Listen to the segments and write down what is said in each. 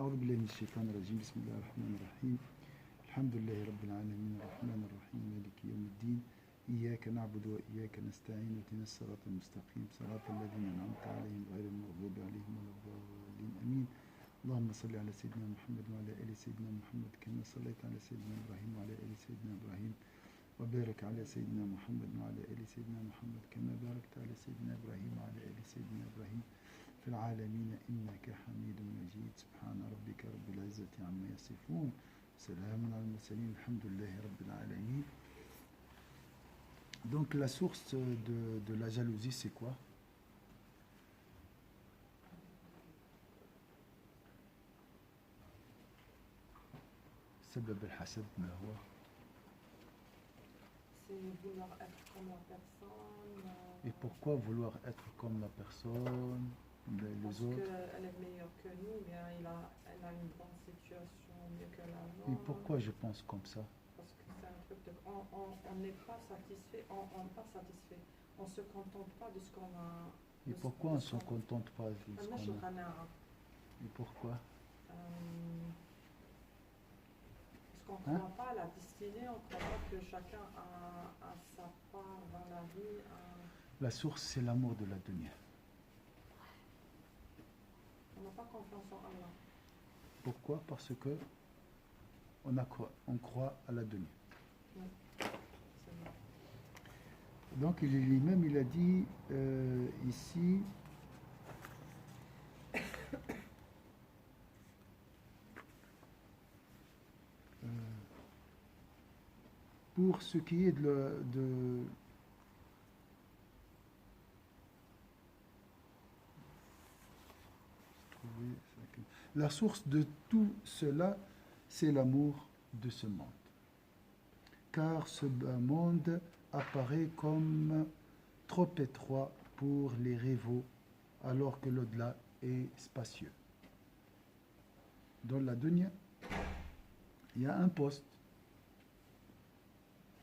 أعوذ بالله من الشيطان الرجيم بسم الله الرحمن الرحيم الحمد لله رب العالمين الرحمن الرحيم مالك يوم الدين إياك نعبد وإياك نستعين اهدنا الصراط المستقيم صراط الذين أنعمت عليهم غير المغضوب عليهم ولا الضالين آمين اللهم صل على سيدنا محمد وعلى آل سيدنا محمد كما صليت على سيدنا إبراهيم وعلى آل سيدنا إبراهيم وبارك على سيدنا محمد وعلى آل سيدنا محمد كما باركت على سيدنا إبراهيم وعلى آل سيدنا إبراهيم في العالمين إنك حميد مجيد سبحان ربك رب العزة عما يصفون سلام على المرسلين الحمد لله رب العالمين. Donc la source de la jalousie c'est quoi? سبب الحسد ما هو؟ C'est vouloir être comme la personne. Et pourquoi vouloir être comme la personne, les parce autres? Parce qu'elle est meilleure que nous, bien elle a une bonne situation mieux que la nôtre. Et pourquoi je pense comme ça? Parce que c'est un truc de... On n'est pas satisfait, on n'est pas satisfait. On ne se contente pas de ce qu'on a. Et pourquoi on ne se contente pas de ce qu'on a? Et pourquoi? On ne croit pas à la destinée, on ne croit pas que chacun a sa part dans la vie. La source, c'est l'amour de la dunya. On n'a pas confiance en Allah. Pourquoi? Parce que on croit à la dunya. Oui, c'est vrai. Donc lui-même, il a dit ici... pour ce qui est la source de tout cela, c'est l'amour de ce monde. Car ce monde apparaît comme trop étroit pour les rivaux, alors que l'au-delà est spacieux. Dans la dunya, il y a un poste,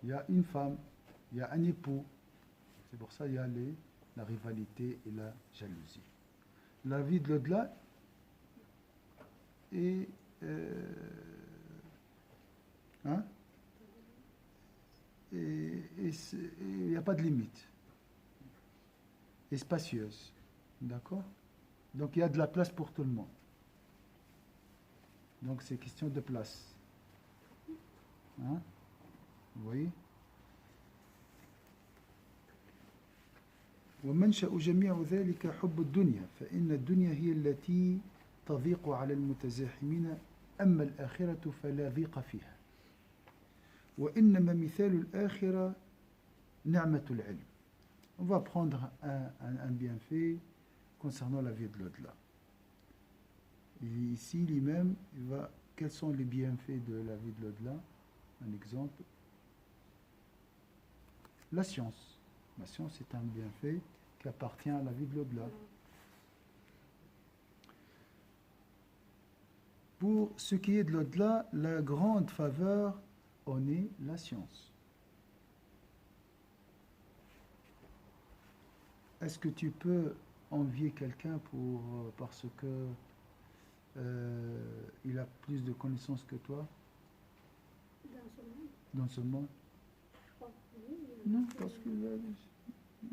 il y a une femme, il y a un époux. C'est pour ça qu'il y a la rivalité et la jalousie. La vie de l'au-delà est... et il n'y a pas de limite. Et spacieuse. D'accord? Donc il y a de la place pour tout le monde. Donc c'est question de place. Hein? Vous voyez? ومنشأ جميع ذلك حب الدنيا فإن الدنيا هي التي تضيق على المتزاحمين أما الآخرة فلا ضيق فيها وإنما مثال الآخرة نعمة العلم. On va prendre un bienfait concernant la vie de l'au-delà. Ici lui-même, quels sont les bienfaits de la vie de l'au-delà? Un exemple. La science. La science est un bienfait qui appartient à la vie de l'au-delà. Pour ce qui est de l'au-delà, la grande faveur en est la science. Est-ce que tu peux envier quelqu'un parce que il a plus de connaissances que toi? Dans ce monde? Non, parce que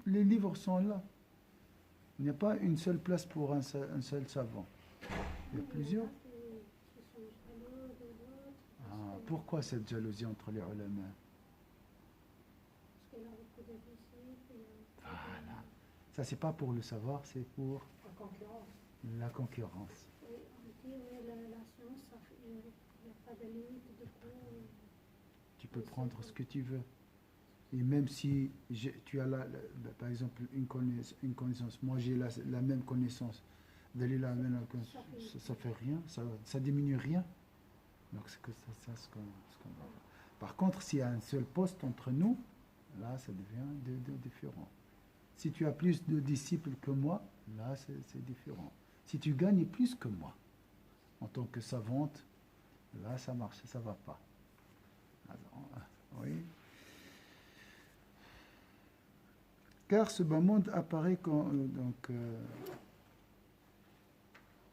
les livres sont là. Il n'y a pas une seule place pour un seul savant. Il y a plusieurs. Pourquoi cette jalousie entre les ulama? Voilà. Ça, c'est pas pour le savoir, c'est pour la concurrence. Oui, on dit la science, il n'y a pas de limite de coup. Tu peux prendre ce que tu veux. Et même si tu as par exemple une connaissance, moi j'ai la même connaissance, ça fait rien, ça diminue rien. Donc c'est que ça ce qu'on va. Par contre, s'il y a un seul poste entre nous, là ça devient différent. Si tu as plus de disciples que moi, là c'est différent. Si tu gagnes plus que moi, en tant que savante, là ça marche, ça va pas. Alors, oui. Car ce bas monde apparaît comme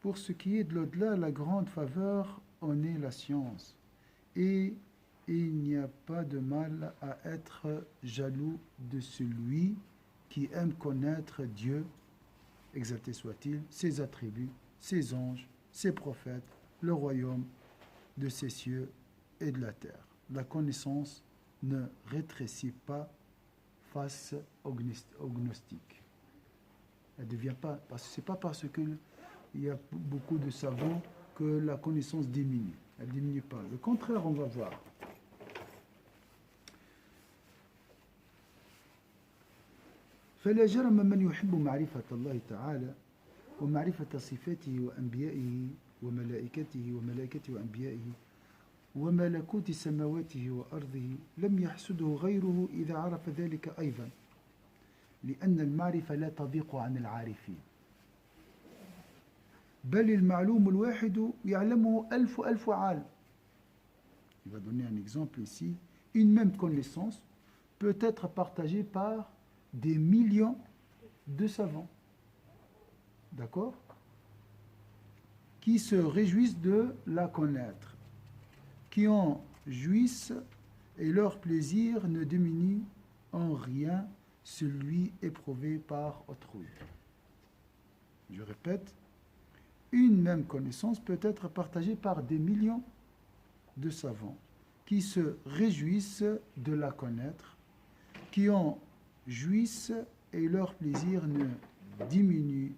Pour ce qui est de l'au-delà, la grande faveur en est la science. Et il n'y a pas de mal à être jaloux de celui qui aime connaître Dieu, exalté soit-il, ses attributs, ses anges, ses prophètes, le royaume de ses cieux et de la terre. La connaissance ne rétrécit pas face au gnostique. Elle ne devient pas, parce que c'est pas parce qu'il y a beaucoup de savants que la connaissance diminue. Elle ne diminue pas. Le contraire, on va voir. فلا جرم من يحب معرفة الله تعالى ومعرفة صفاته وأنبيائه وملائكته وأنبيائه وملكوت سماواته وأرضه لم يحسده غيره إذا عرف ذلك أيضا لأن المعرفة لا تضيق عن العارفين بل المعلوم الواحد يعلمه ألف عالم. Il va donner un exemple ici. Une même connaissance peut être partagée par des millions de savants. D'accord? Qui se réjouissent de la connaître, qui en jouissent et leur plaisir ne diminue en rien celui éprouvé par autrui. Je répète, une même connaissance peut être partagée par des millions de savants qui se réjouissent de la connaître, qui en jouissent et leur plaisir ne diminue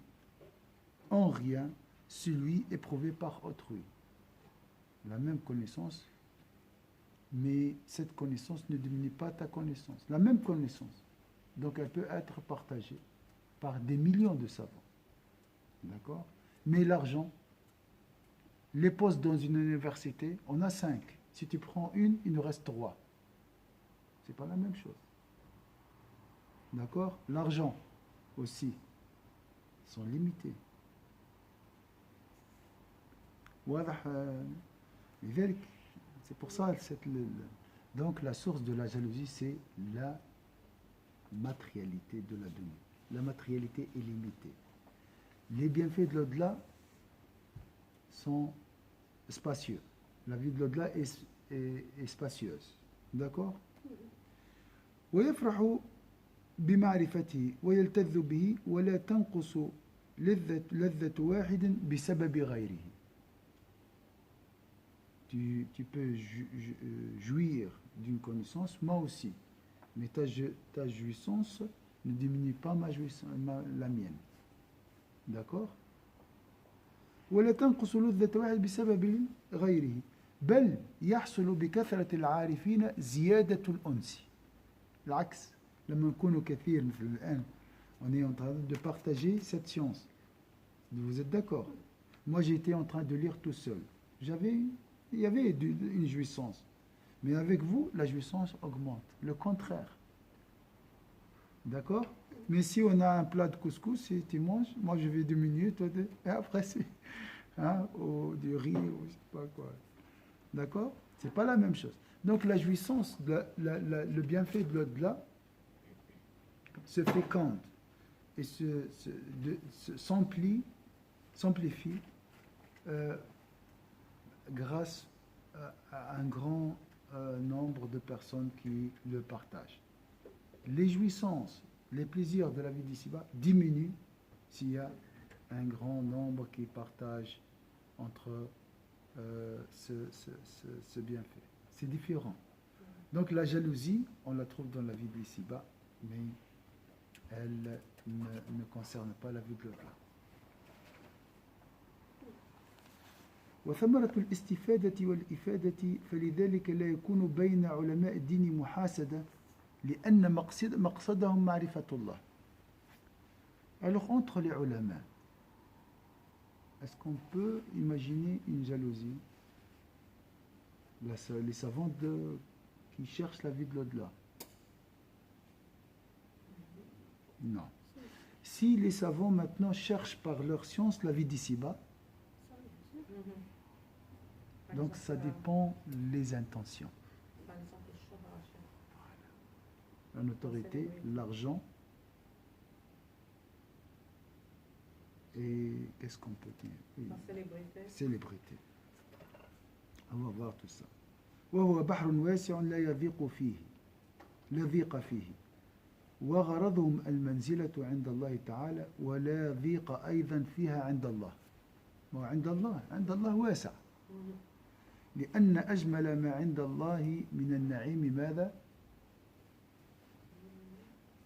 en rien celui éprouvé par autrui. La même connaissance, mais cette connaissance ne diminue pas ta connaissance. La même connaissance. Donc elle peut être partagée par des millions de savants. D'accord? Mais l'argent, les postes dans une université, on a 5. Si tu prends une, il nous reste 3. C'est pas la même chose. D'accord? L'argent aussi sont limités. C'est pour ça, donc la source de la jalousie, c'est la matérialité de la dunya. La matérialité est limitée. Les bienfaits de l'au-delà sont spacieux. La vie de l'au-delà est spacieuse. D'accord? ويفرح بمعرفته ويلتذ به ولا تنقص لذة واحد بسبب غيره. Tu peux jouir d'une connaissance, moi aussi. Mais ta jouissance ne diminue pas la mienne. D'accord? ولا تنقص لذة واحد بسبب غيره بل يحصل بكثرة العارفين زيادة الأنس. العكس لما نكونوا كثير مثل الآن on est en train de partager cette science. Vous êtes d'accord? Moi j'étais en train de lire tout seul. Il y avait une jouissance. Mais avec vous, la jouissance augmente. Le contraire. D'accord? Mais si on a un plat de couscous et tu manges, moi je vais diminuer, toi, et après c'est ou du riz, ou je sais pas quoi. D'accord? C'est pas la même chose. Donc la jouissance, le bienfait de l'au-delà se féconde et s'amplifie grâce à un grand nombre de personnes qui le partagent. Les jouissances, les plaisirs de la vie d'ici-bas diminuent s'il y a un grand nombre qui partagent entre ce bienfait. C'est différent. Donc la jalousie, on la trouve dans la vie d'ici-bas, mais elle ne concerne pas la vie de l'au-delà. وثمرة الاستفادة والإفادة فلذلك لا يكون بين علماء الدين محاسدة لأن مقصدهم معرفة الله. Alors entre les ulama, est-ce qu'on peut imaginer une jalousie? Les savants qui cherchent la vie de l'au-delà. Non. Si les savants maintenant cherchent par leur science la vie d'ici-bas, donc ça dépend les intentions. La notoriété, l'argent, et qu'est-ce qu'on peut dire? Oui, La célébrité. célébrité. On va voir tout ça. وهو بحر واسع لا يضيق فيه لا ضيق فيه وغرضهم المنزلة عند الله تعالى ولا ضيق أيضا فيها عند الله. عند الله واسع. Mhm. لأن أجمل ما عند الله من النعيم ماذا؟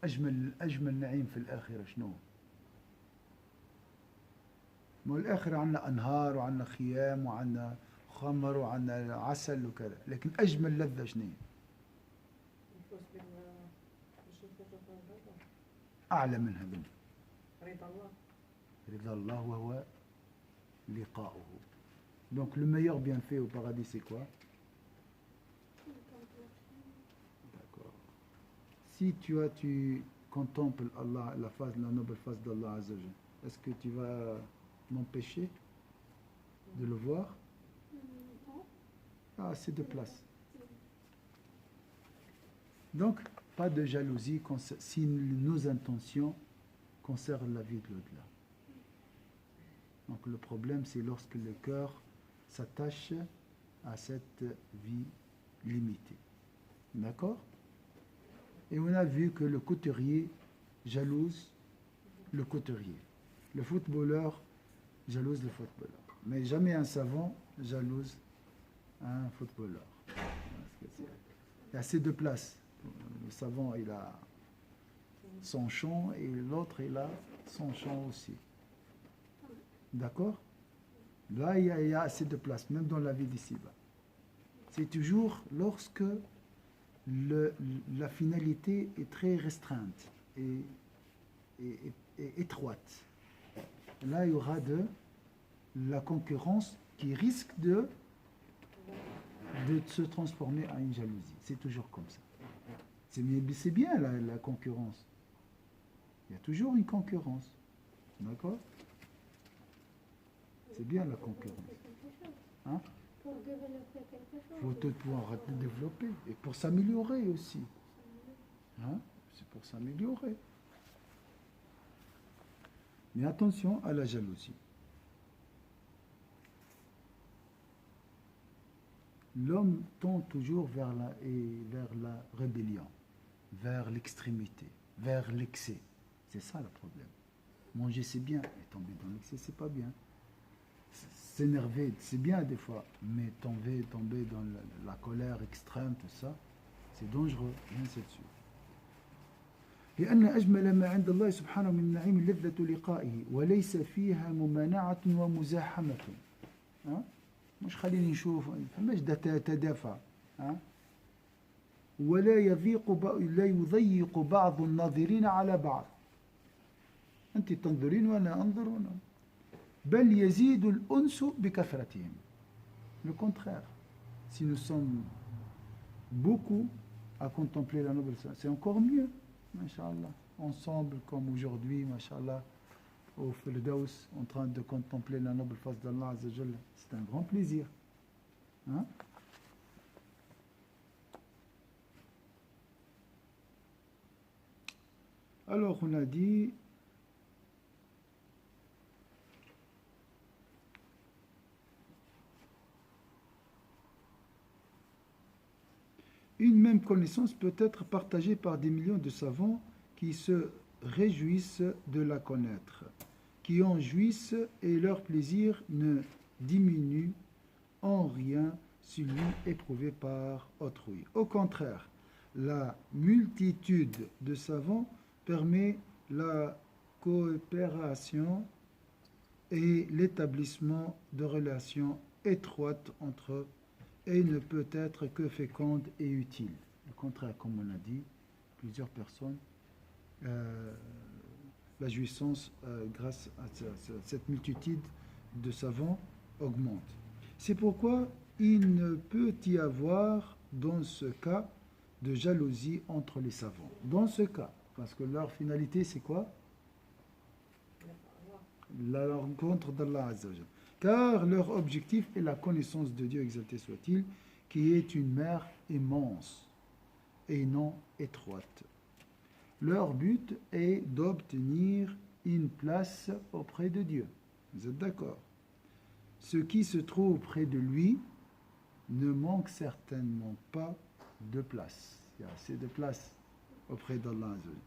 أجمل نعيم في الآخرة شنو؟ ما الآخرة عندنا أنهار وعندنا خيام وعندنا خمر وعندنا عسل وكذا، لكن أجمل لذة شنو؟ الفوز باش نفوزوا بالرضا. أعلى منها منه رضا الله. رضا الله وهو لقاؤه. Donc le meilleur bienfait au paradis c'est quoi? D'accord. Si tu contemples Allah, la noble face d'Allah Azza wa Jalla, est-ce que tu vas m'empêcher de le voir? Ah, c'est de place. Donc, pas de jalousie si nos intentions concernent la vie de l'au-delà. Donc, le problème, c'est lorsque le cœur s'attache à cette vie limitée. D'accord? Et on a vu que le couturier jalouse le couturier. Le footballeur jalouse le footballeur. Mais jamais un savant jalouse un footballeur. Il y a assez de place. Le savant, il a son champ et l'autre, il a son champ aussi. D'accord? Là, il y a assez de place, même dans la vie d'ici-bas. C'est toujours lorsque la finalité est très restreinte et étroite. Là, il y aura de la concurrence qui risque de se transformer en une jalousie. C'est toujours comme ça. C'est bien la concurrence. Il y a toujours une concurrence. D'accord? C'est bien la concurrence. Hein? Pour développer quelque chose. Il faut tout pouvoir développer. Et pour s'améliorer aussi. Hein? C'est pour s'améliorer. Mais attention à la jalousie. L'homme tend toujours vers la rébellion, vers l'extrémité, vers l'excès. C'est ça le problème. Manger c'est bien, mais tomber dans l'excès c'est pas bien. S'énerver c'est bien des fois, mais tomber dans la colère extrême, tout ça, c'est dangereux, et ainsi de suite. لأن أجمل ما عند الله سبحانه من النعيم لذة لقائه وليس فيها ممانعة ومزاحمة. مش خليني نشوف فماش تدافع. ولا يضيق بعض الناظرين على بعض. أنت تنظرين وأنا أنظر بل يزيد الأنس بكثرتهم. Le contraire. Si nous sommes beaucoup à contempler la noble sainte, c'est encore mieux. Masha'Allah, ensemble comme aujourd'hui, Masha'Allah, au Firdaus, en train de contempler la noble face d'Allah Azza wa Jalla. C'est un grand plaisir. Hein? Alors, on a dit une même connaissance peut être partagée par des millions de savants qui se réjouissent de la connaître, qui en jouissent et leur plaisir ne diminue en rien celui éprouvé par autrui. Au contraire, la multitude de savants permet la coopération et l'établissement de relations étroites entre eux et ne peut être que féconde et utile. Au contraire, comme on a dit, plusieurs personnes, la jouissance grâce à cette multitude de savants augmente. C'est pourquoi il ne peut y avoir dans ce cas de jalousie entre les savants. Dans ce cas, parce que leur finalité c'est quoi? La rencontre d'Allah Azza wa Jalla. Car leur objectif est la connaissance de Dieu, exalté soit-il, qui est une mer immense et non étroite. Leur but est d'obtenir une place auprès de Dieu. Vous êtes d'accord? Ce qui se trouve près de lui ne manque certainement pas de place. Il y a assez de place auprès d'Allah Azza wa Jalla.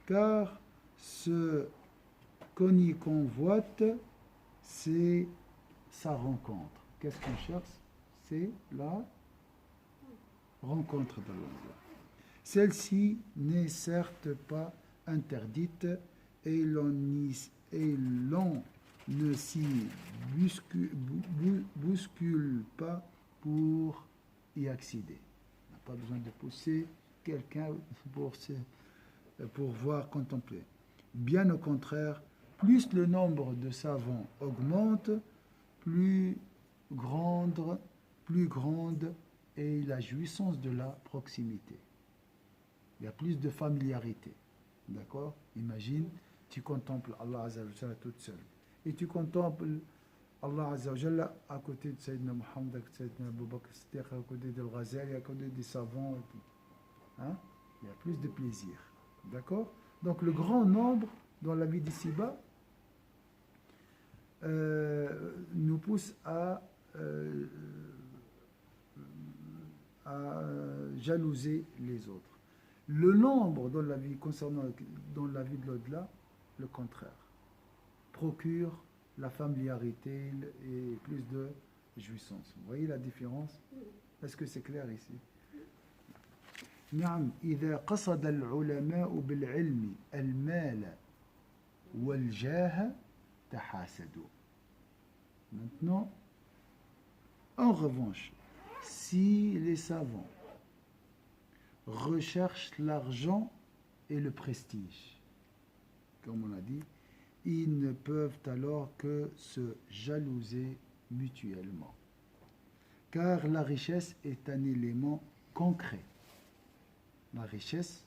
Car ce qu'on y convoite, c'est sa rencontre. Qu'est-ce qu'on cherche? C'est la rencontre d'Allah. Celle-ci n'est certes pas interdite et l'on ne s'y bouscule pas pour y accéder. On n'a pas besoin de pousser quelqu'un pour voir, contempler. Bien au contraire, plus le nombre de savants augmente, plus grande est la jouissance de la proximité. Il y a plus de familiarité. D'accord? Imagine, tu contemples Allah Azza wa Jalla toute seule. Et tu contemples Allah Azza wa Jalla à côté de Sayyidina Muhammad, à côté de Sayyidina Abu Bakr Siddiq, à côté de Al-Ghazali, à côté des savants. Et tout. Hein? Il y a plus de plaisir. D'accord? Donc le grand nombre dans la vie d'ici-bas nous pousse à jalouser les autres. Le nombre dans la vie dans la vie de l'au-delà, le contraire, procure la familiarité et plus de jouissance. Vous voyez la différence? Est-ce que c'est clair ici? نعم إذا قصد العلماء بالعلم المال والجاه تحاسدوا. Maintenant, en revanche, si les savants recherchent l'argent et le prestige, comme on a dit, ils ne peuvent alors que se jalouser mutuellement. Car la richesse est un élément concret. La richesse,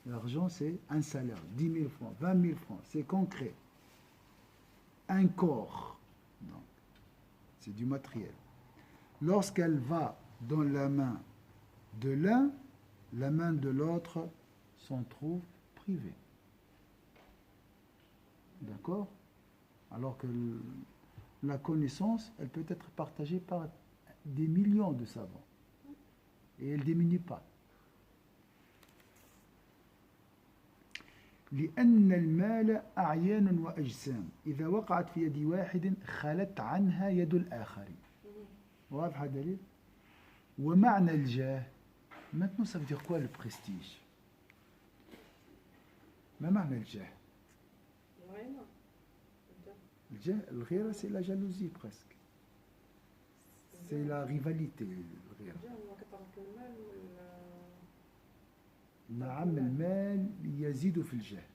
l'argent, c'est un salaire, 10 000 francs, 20 000 francs, c'est concret. Un corps, donc, c'est du matériel. Lorsqu'elle va dans la main de l'un, la main de l'autre s'en trouve privée. D'accord? Alors que la connaissance, elle peut être partagée par des millions de savants. Et elle ne diminue pas. لأن المال أعيان وأجسام إذا وقعت في يد واحد خلت عنها يد الآخر. واضح الدليل؟ ومعنى الجاه. Maintenant, ça veut dire quoi le prestige? ما معنى الجاه؟ الجاه الغيرة c'est la jalousie presque. C'est la rivalité الغيرة. نعم المال يزيد في الجاه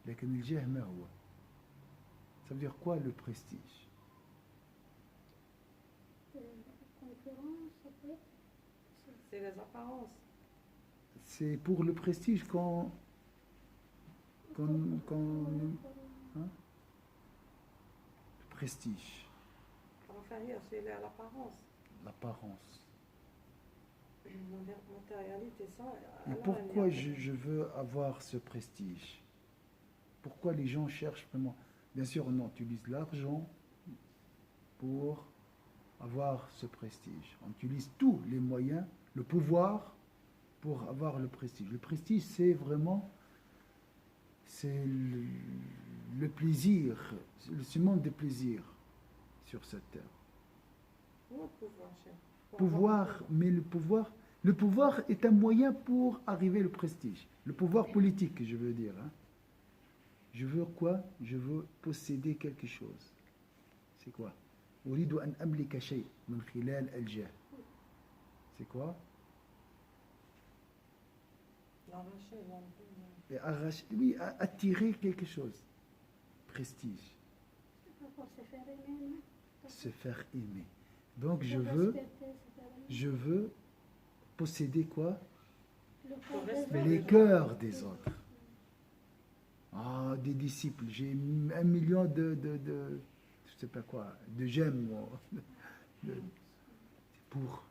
لكن الجاه ما هو؟ Ça veut dire quoi le prestige? C'est les apparences. C'est pour le prestige hein? Le prestige. Inférieur, c'est l'apparence. L'apparence. La matérialité, ça. Et pourquoi je veux avoir ce prestige? Pourquoi les gens cherchent vraiment? Bien sûr, on utilise l'argent pour avoir ce prestige. On utilise tous les moyens, le pouvoir, pour avoir le prestige. Le prestige, c'est vraiment le plaisir, ce monde de plaisir sur cette terre. Pouvoir, mais le pouvoir est un moyen pour arriver au prestige. Le pouvoir politique, je veux dire. Hein. Je veux quoi? Je veux posséder quelque chose. C'est quoi? أريد أن أملك شيء من خلال الجاه. C'est quoi? Arracher, oui, attirer quelque chose. Prestige. Se faire aimer. Donc je veux posséder quoi? Les cœurs des autres. Ah, des disciples. J'ai 1 million de je sais pas quoi, de j'aime pour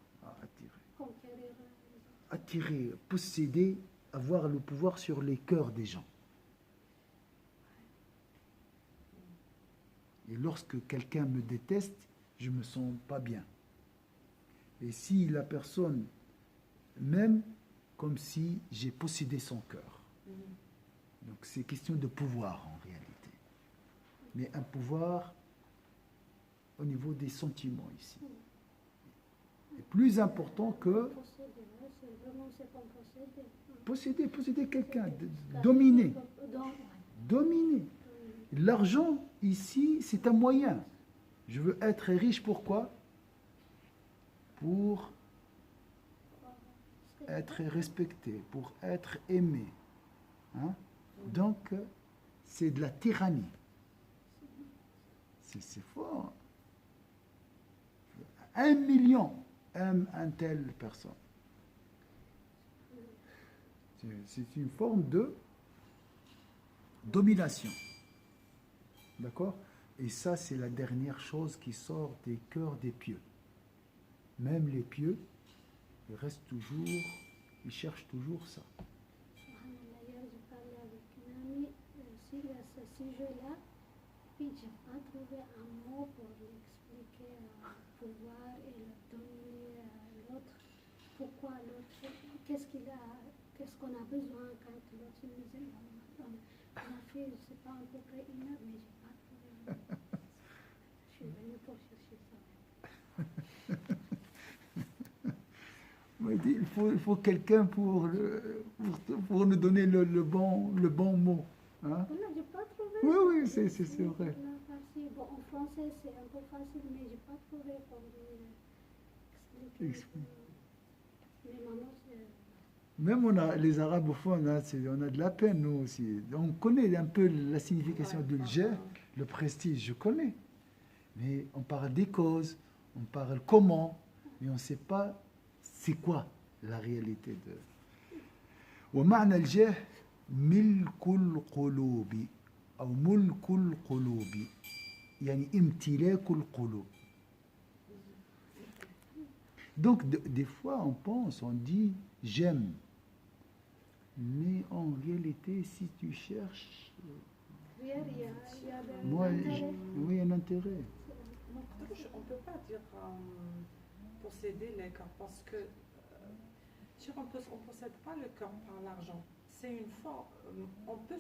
attirer, posséder, avoir le pouvoir sur les cœurs des gens. Et lorsque quelqu'un me déteste, je ne me sens pas bien. Et si la personne m'aime, comme si j'ai possédé son cœur. Donc c'est question de pouvoir en réalité. Mais un pouvoir au niveau des sentiments ici. C'est plus important que posséder quelqu'un, dominer. Dominer. L'argent, ici, c'est un moyen. Je veux être riche, pourquoi? Pour être respecté, pour être aimé. Hein? Donc, c'est de la tyrannie. C'est fort. 1 million aime une telle personne. C'est une forme de domination. D'accord? Et ça, c'est la dernière chose qui sort des cœurs des pieux. Même les pieux, ils restent toujours, ils cherchent toujours ça. Hier, j'ai parlé avec une amie sur ce sujet-là, puis je n'ai pas trouvé un mot pour l'expliquer le pouvoir et le dominer l'autre. Pourquoi l'autre? Qu'est-ce qu'on a besoin quand l'autre nous aime? On a fait, je ne sais pas, à peu près 1 heure, mais je n'ai pas trouvé. Je suis venue pour chercher ça. Il faut quelqu'un pour nous donner le bon mot. Hein? Je n'ai pas trouvé. Oui, c'est vrai. Bon, en français, c'est un peu facile, mais je n'ai pas trouvé pour expliquer. Mais maman, même les arabophones, hein, on a de la peine, nous aussi. On connaît un peu la signification du jet, le prestige, je connais. Mais on parle des causes, on parle comment, mais on ne sait pas c'est quoi la réalité de... ومعنى الجاه ملك القلوب أو ملك القلوب يعني امتلاك القلوب. Donc des fois on pense, on dit j'aime, mais en réalité si tu cherches, moi, oui, un intérêt. On ne peut pas dire posséder les cœurs parce que on ne possède pas le cœur par l'argent. C'est une forme. On peut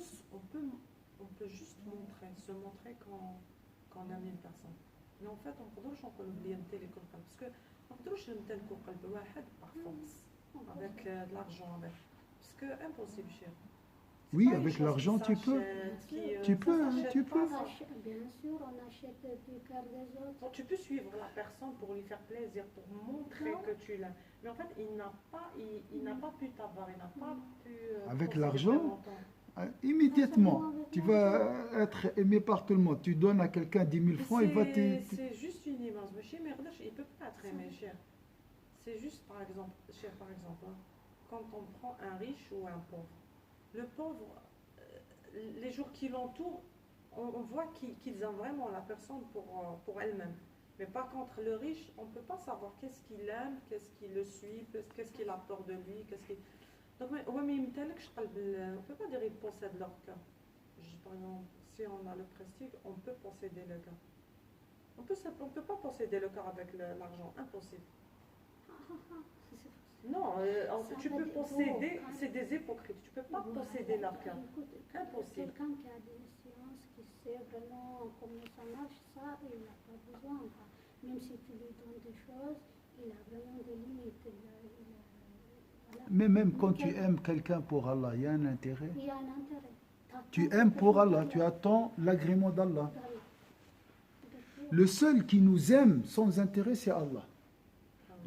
juste se montrer qu'on aime une personne. Mais en fait, on ne peut pas oublier un tel cœur parce que on ne peut pas un tel cœur par force avec de l'argent avec. Parce que impossible, cher. Oui, avec l'argent, tu peux. Tu peux. bien sûr, on achète du cœur des autres. Donc, tu peux suivre la personne pour lui faire plaisir, pour montrer que tu l'aimes. Mais en fait, il n'a pas pu t'avoir, il n'a pas pu... avec l'argent, immédiatement, tu vas être aimé par tout le monde. Tu donnes à quelqu'un 10 000 francs, il va te... C'est juste une image. Mais chez Merdache, il ne peut pas être aimé, cher. C'est juste, par exemple, quand on prend un riche ou un pauvre, le pauvre, les jours qui l'entourent, on voit qu'ils aiment vraiment la personne pour elle-même. Mais par contre, le riche, on ne peut pas savoir qu'est-ce qu'il aime, qu'est-ce qui le suit, qu'est-ce qu'il a peur de lui, Donc, on ne peut pas dire qu'ils possèdent leur cœur. Par exemple, si on a le prestige, on peut posséder le cœur. On ne peut pas posséder le cœur avec l'argent, impossible. Non, tu peux posséder, c'est des hypocrites, tu ne peux pas posséder leur cœur. Impossible. Quelqu'un qui a des sciences, qui sait vraiment comment ça marche, ça, il n'a pas besoin. Même si tu lui donnes des choses, il a vraiment des limites. Voilà. Mais même quand tu aimes quelqu'un pour Allah, il y a un intérêt. Il y a un intérêt. Tu aimes pour Allah, tu attends l'agrément d'Allah. Le seul qui nous aime sans intérêt, c'est Allah.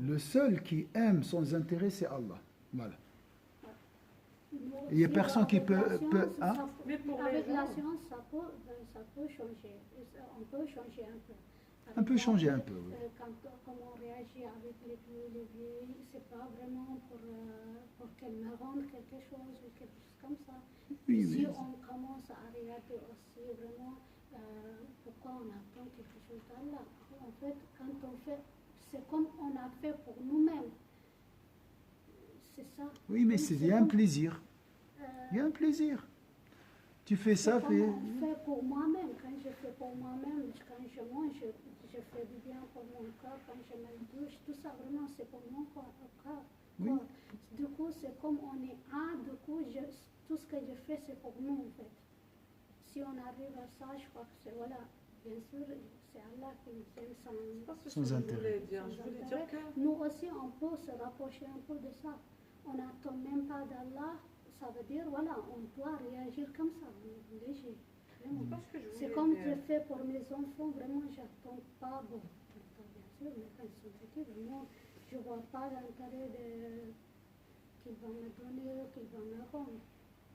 Le seul qui aime sans intérêt, c'est Allah. Voilà. Il n'y a personne qui peut... hein? Avec la science, ça peut changer. On peut changer un peu. On peut changer un peu, oui. Quand on réagit avec les vieux, c'est pas vraiment pour qu'elles me rendent quelque chose ou quelque chose comme ça. Oui, si oui. on commence à regarder aussi vraiment pourquoi on attend quelque chose d'Allah. En fait, quand on fait, c'est comme on a fait pour nous-mêmes. C'est ça. Oui, mais il y a un plaisir. Il y a un plaisir. Tu fais ça, C'est fais... comme on fait pour moi-même. Quand je fais pour moi-même, quand je mange, je fais du bien pour mon corps. Quand je me douche, tout ça vraiment, c'est pour mon corps. Oui. Du coup, c'est comme on est un. Du coup, tout ce que je fais, c'est pour nous, en fait. Si on arrive à ça, je crois que c'est, voilà, bien sûr, c'est Allah qui nous aime C'est pas ce Sans que je intérêt. voulais dire. sans Je voulais intérêt. dire que Nous aussi, on peut se rapprocher un peu de ça. On n'attend même pas d'Allah. Ça veut dire, voilà, on doit réagir comme ça, léger. Vraiment. c'est pas ce que je C'est voulais comme dire. je fais pour mes enfants, vraiment, j'attends pas, bon, j'attends bien sûr, mais quand ils sont petits, vraiment, je vois pas l'intérêt qu'ils vont me donner, qu'ils vont me rendre.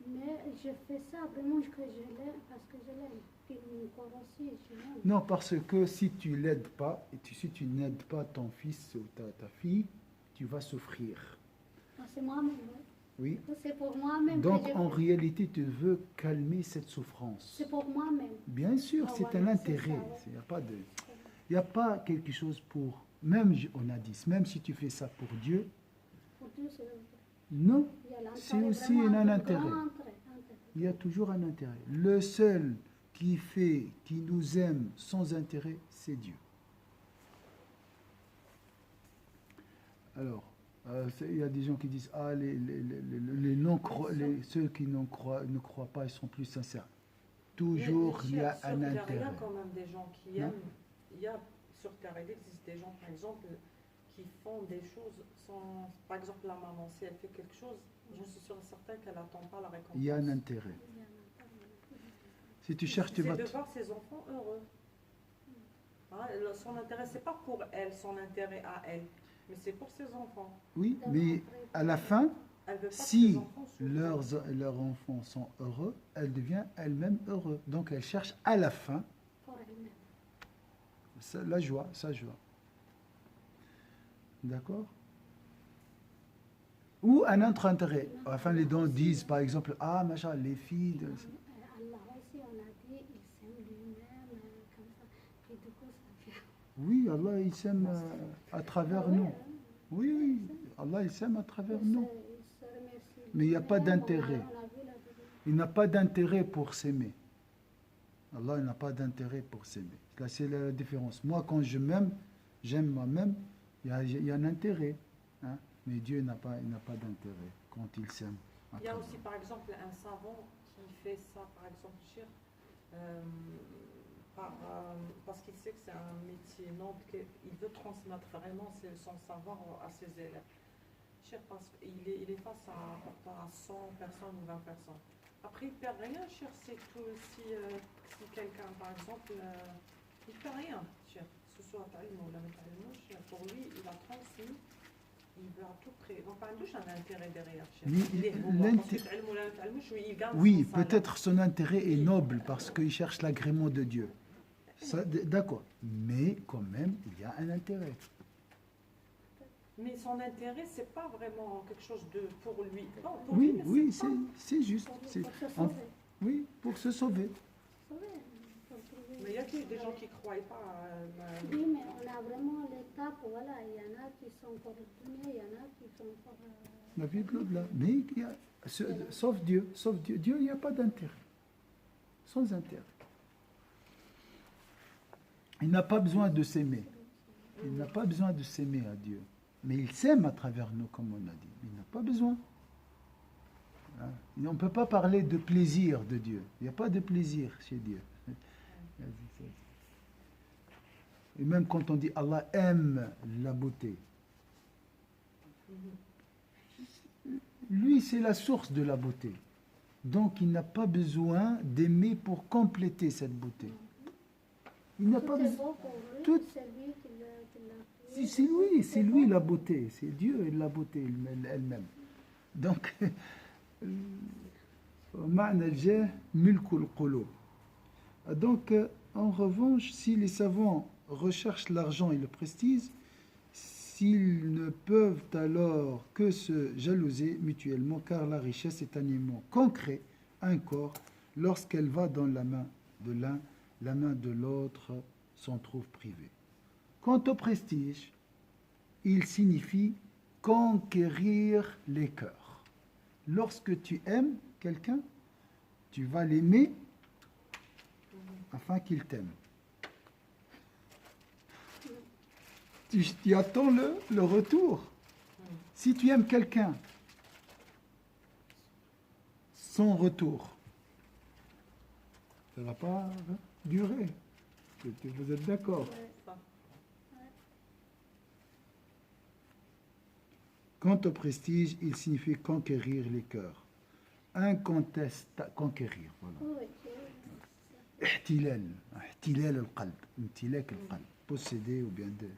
Mais je fais ça vraiment que je l'aime, parce que je l'aime. Puis mon corps aussi, je l'aime. Non, parce que si tu l'aides pas, si tu n'aides pas ton fils ou ta fille, tu vas souffrir. Ah, c'est moi-même, ouais. Oui. C'est pour moi-même Donc que je en fais. réalité, tu veux calmer cette souffrance. C'est pour moi-même. Bien sûr, Ah, c'est voilà, un c'est intérêt. ça, ouais. Il n'y a pas quelque chose pour... Même, on a dit, même si tu fais ça pour Dieu, Pour Dieu, non, il y a l'intérêt, c'est aussi vraiment, un un intérêt. grand intérêt. Il y a toujours un intérêt. Le seul qui nous aime sans intérêt, c'est Dieu. Alors, il y a des gens qui disent, ah, ceux qui ne croient pas, ils sont plus sincères. Toujours, il y a un Il y a intérêt. quand même des gens qui Non. aiment. Il y a sur Terre, il existe des gens, par exemple, qui font des choses sans. Par exemple, la maman, si elle fait quelque chose, je suis sûre et certaine qu'elle n'attend pas la récompense. Il y a un intérêt. Il y a un intérêt. Si tu cherches, tu C'est vas... de voir ses enfants heureux. Hein, son intérêt, c'est pas pour elle, son intérêt à elle, mais c'est pour ses enfants. Oui, mais à la fin, Elle veut pas que si ses enfants souffrent. leurs enfants sont heureux, elle devient elle-même heureuse. Donc elle cherche à la fin Pour elle-même. la joie, sa joie. D'accord? Ou un autre intérêt. Enfin, les dons disent, par exemple, ah, machin, les filles... Allah aussi, on a dit, il s'aime lui-même, comme ça. Et du coup, ça vient. Oui, Allah, il s'aime à travers nous. Ouais, Oui, oui, Allah, il s'aime à travers il nous. se remercie Mais il n'y a pas lui-même, d'intérêt. on a vu la vidéo. Il n'a pas d'intérêt pour s'aimer. Allah n'a pas d'intérêt pour s'aimer. Là, c'est la différence. Moi, quand je m'aime, j'aime moi-même, il y a un intérêt. Hein? Mais Dieu n'a pas d'intérêt quand il s'aime. à Il y a travers. aussi, par exemple, un savant qui fait ça, par exemple, parce qu'il sait que c'est un métier noble, qu'il veut transmettre vraiment son savoir à ses élèves. Parce qu'il est face à 100 personnes ou 20 personnes. Après, il ne perd rien, c'est tout. Si quelqu'un, par exemple, il ne perd rien, que ce soit ou la pour lui, il a transmis, il veut à tout prix. Donc, pas un intérêt derrière. Oui, peut-être son intérêt est noble parce qu'il cherche l'agrément de Dieu. D'accord. Mais quand même, il y a un intérêt. Mais son intérêt, c'est pas vraiment quelque chose de pour lui. Non, pour Oui, lui, oui, c'est pas- c'est juste. Pour C'est- se en- sauver. Oui, pour se sauver. Sauver, pour trouver- Mais il y a des gens qui ne croient pas. Oui, mais on a vraiment l'étape, voilà, il y en a qui sont pour le donner, il y en a qui sont pour... La Bible, là. Mais il y a, sauf Dieu. Dieu, il n'y a pas d'intérêt. Sans intérêt. Il n'a pas besoin de s'aimer. Il n'a pas besoin de s'aimer à Dieu. Mais il s'aime à travers nous, comme on a dit. Il n'a pas besoin. Hein? On ne peut pas parler de plaisir de Dieu. Il n'y a pas de plaisir chez Dieu. Et même quand on dit Allah aime la beauté, lui c'est la source de la beauté. Donc il n'a pas besoin d'aimer pour compléter cette beauté. Il n'a Tout pas est besoin. beau pour lui, tout- c'est lui qui l'a créé. C'est lui la beauté, c'est Dieu la beauté elle-même. Donc, donc, en revanche, si les savants recherchent l'argent et le prestige, s'ils ne peuvent alors que se jalouser mutuellement, car la richesse est un élément concret, un corps, lorsqu'elle va dans la main de l'un, la main de l'autre s'en trouve privée. Quant au prestige, il signifie conquérir les cœurs. Lorsque tu aimes quelqu'un, tu vas l'aimer afin qu'il t'aime. Tu attends le retour. Si tu aimes quelqu'un sans retour, ça ne va pas durer. Vous êtes d'accord? Ouais. Ça. Quant au prestige, il signifie conquérir les cœurs. Incontestable, conquérir, voilà. Oui, احتلال احتلال القلب امتلاك القلب posséder ou bien de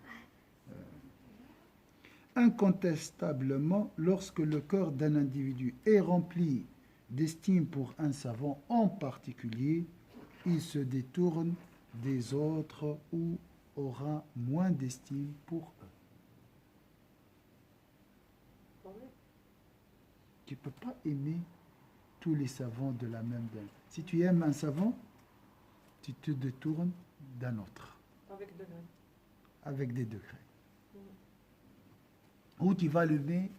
incontestablement lorsque le cœur d'un individu est rempli d'estime pour un savant en particulier, il se détourne des autres ou aura moins d'estime pour eux. Attendez. Tu ne peux pas aimer tous les savants de la même dame. Si tu aimes un savant, tu te détournes d'un autre, Avec degré. avec des degrés. Ou tu vas l'aimer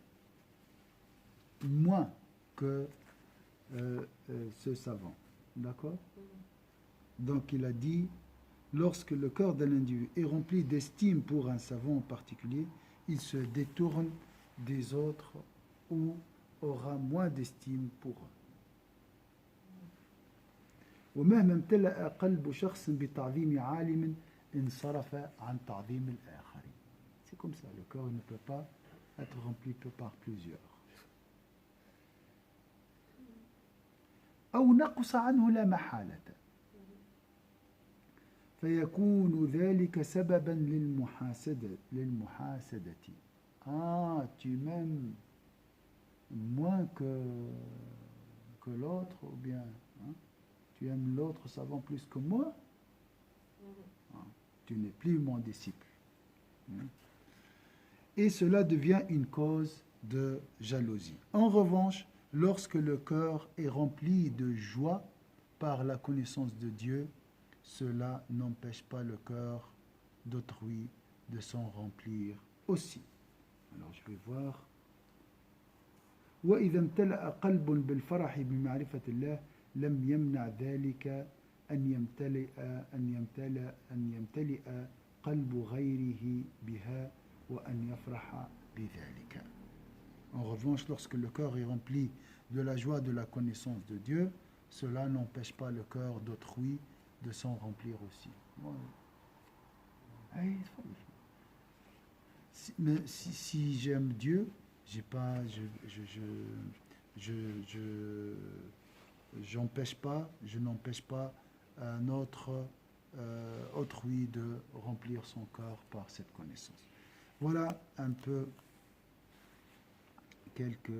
moins que ce savant. D'accord? Donc il a dit, lorsque le cœur d'un individu est rempli d'estime pour un savant en particulier, il se détourne des autres ou aura moins d'estime pour eux. ومهما امتلأ قلب شخص بتعظيم عالم انصرف عن تعظيم الآخرين. C'est comme ça, le cœur ne peut pas être rempli par plusieurs. أو نقص عنه لا محالة فيكون ذلك سببا للمحاسدة. Ah, tu m'aimes moins que l'autre, ou bien hein, tu aimes l'autre savant plus que moi, tu n'es plus mon disciple. Et cela devient une cause de jalousie. En revanche, lorsque le cœur est rempli de joie par la connaissance de Dieu, cela n'empêche pas le cœur d'autrui de s'en remplir aussi. Alors je vais voir. وإذا امتلأ قلب بالفرح بمعرفة الله لم يمنع ذلك أن يمتلئ قلب غيره بها وأن يفرح بذلك. En revanche, lorsque le cœur est rempli de la joie de la connaissance de Dieu, cela n'empêche pas le cœur d'autrui de s'en remplir aussi. Si j'aime Dieu, j'ai pas, je n'empêche pas un autre autrui de remplir son cœur par cette connaissance. Voilà un peu quelques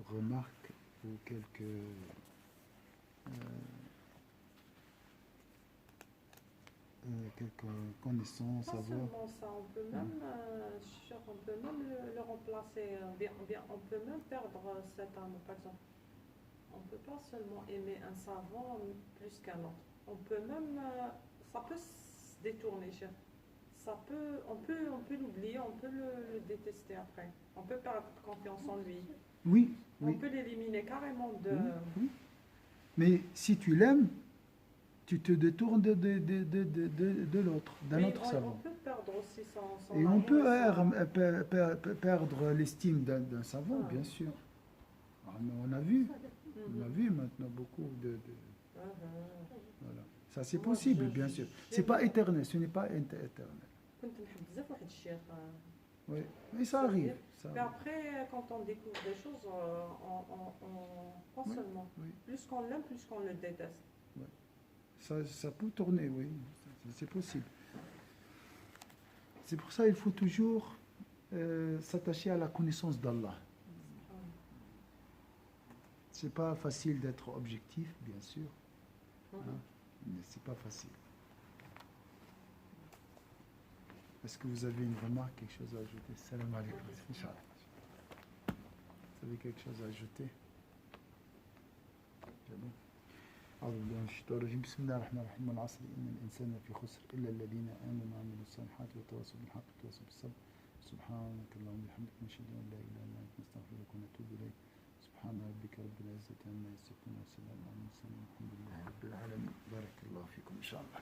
remarques ou quelques connaissances à Pas voir. seulement ça, on peut même, on peut même le remplacer, bien, on peut même perdre cet amour, par exemple. On ne peut pas seulement aimer un savant plus qu'un autre. On peut même, ça peut se détourner, chef. On peut l'oublier, on peut le détester après. On peut perdre confiance en lui. Oui, On oui. peut l'éliminer carrément de... Oui. Mais si tu l'aimes, tu te détournes de l'autre, d'un Oui, autre savant. on peut perdre aussi son Et on amour peut et perdre l'estime d'un savant, bien sûr. Ah, mais on a vu maintenant beaucoup de voilà. Ça c'est Moi, possible, je- bien je- sûr. je- C'est pas éternel, ce n'est pas éternel. كنت نحب بزاف واحد الشيخ. Oui, mais ça arrive. Ça Mais arrive. après, quand on découvre des choses, pas Oui, seulement. oui. Plus qu'on l'aime, plus qu'on le déteste. Ça peut tourner, oui. C'est possible. C'est pour ça qu'il faut toujours s'attacher à la connaissance d'Allah. C'est pas facile d'être objectif, bien sûr, mais c'est pas facile. Est-ce que vous avez une remarque, quelque chose à ajouter? Salam alaikum. Inch'Allah. Vous avez quelque chose à ajouter? C'est bon. أعوذ بالله من الشيطان الرجيم بسم الله الرحمن الرحيم والعصر إن الإنسان في خسر إلا الذين آمنوا وعملوا الصالحات وتواصوا بالحق وتواصوا بالصبر سبحانك اللهم وبحمدك نشهد أن لا إله إلا أنت نستغفرك ونتوب إليك سبحان ربك رب العزة عما يصفون وسلام على المرسلين والحمد لله رب العالمين. بارك الله فيكم إن شاء الله.